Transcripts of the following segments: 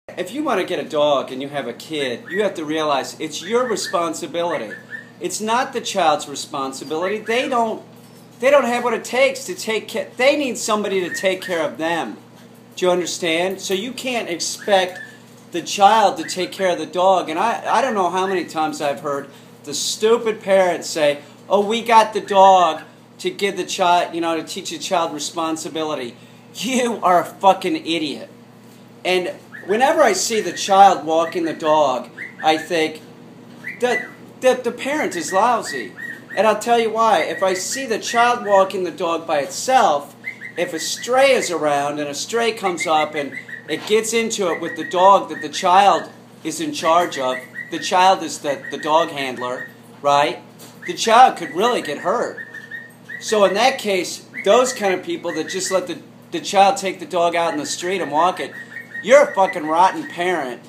If you want to get a dog and you have a kid, you have to realize it's your responsibility. It's not the child's responsibility. They don't have what it takes to take care. They need somebody to take care of them. Do you understand? So you can't expect the child to take care of the dog. And I don't know how many times I've heard the stupid parents say, "Oh, we got the dog to give the child, to teach the child responsibility." You are a fucking idiot. And whenever I see the child walking the dog, I think that the parent is lousy. And I'll tell you why. If I see the child walking the dog by itself, if a stray is around and a stray comes up and it gets into it with the dog that the child is in charge of, the child is the dog handler, right? The child could really get hurt. So in that case, those kind of people that just let the child take the dog out in the street and walk it, you're a fucking rotten parent.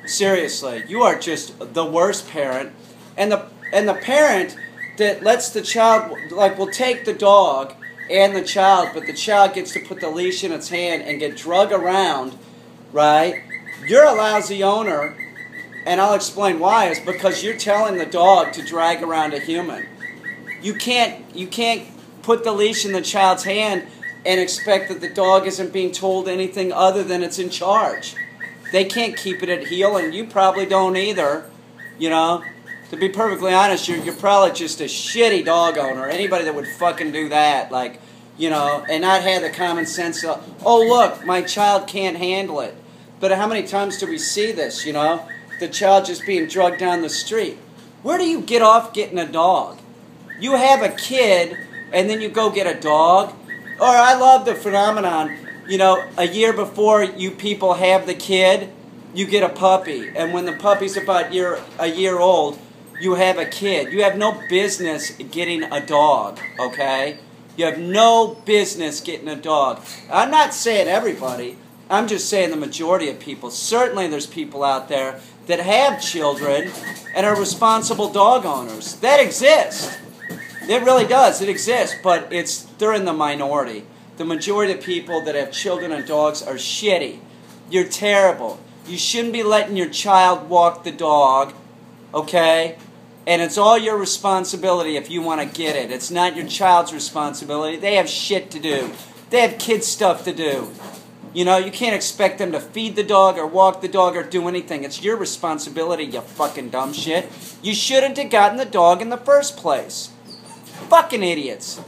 Seriously, you are just the worst parent. And the parent that lets the child, will take the dog and the child, but the child gets to put the leash in its hand and get drug around, right? You're a lousy owner, and I'll explain why. It's because you're telling the dog to drag around a human. You can't put the leash in the child's hand and expect that the dog isn't being told anything other than it's in charge. They can't keep it at heel, and you probably don't either. To be perfectly honest, you're probably just a shitty dog owner. Anybody that would fucking do that, and not have the common sense of, oh look, my child can't handle it. But how many times do we see this, the child just being drugged down the street? Where do you get off getting a dog? You have a kid, and then you go get a dog? Or I love the phenomenon, a year before you people have the kid, you get a puppy. And when the puppy's about a year old, you have a kid. You have no business getting a dog, okay? You have no business getting a dog. I'm not saying everybody. I'm just saying the majority of people. Certainly there's people out there that have children and are responsible dog owners. That exists. It really does. It exists, but they're in the minority. The majority of people that have children and dogs are shitty. You're terrible. You shouldn't be letting your child walk the dog, okay? And it's all your responsibility if you want to get it. It's not your child's responsibility. They have shit to do. They have kid stuff to do. You can't expect them to feed the dog or walk the dog or do anything. It's your responsibility, you fucking dumb shit. You shouldn't have gotten the dog in the first place. Fucking idiots.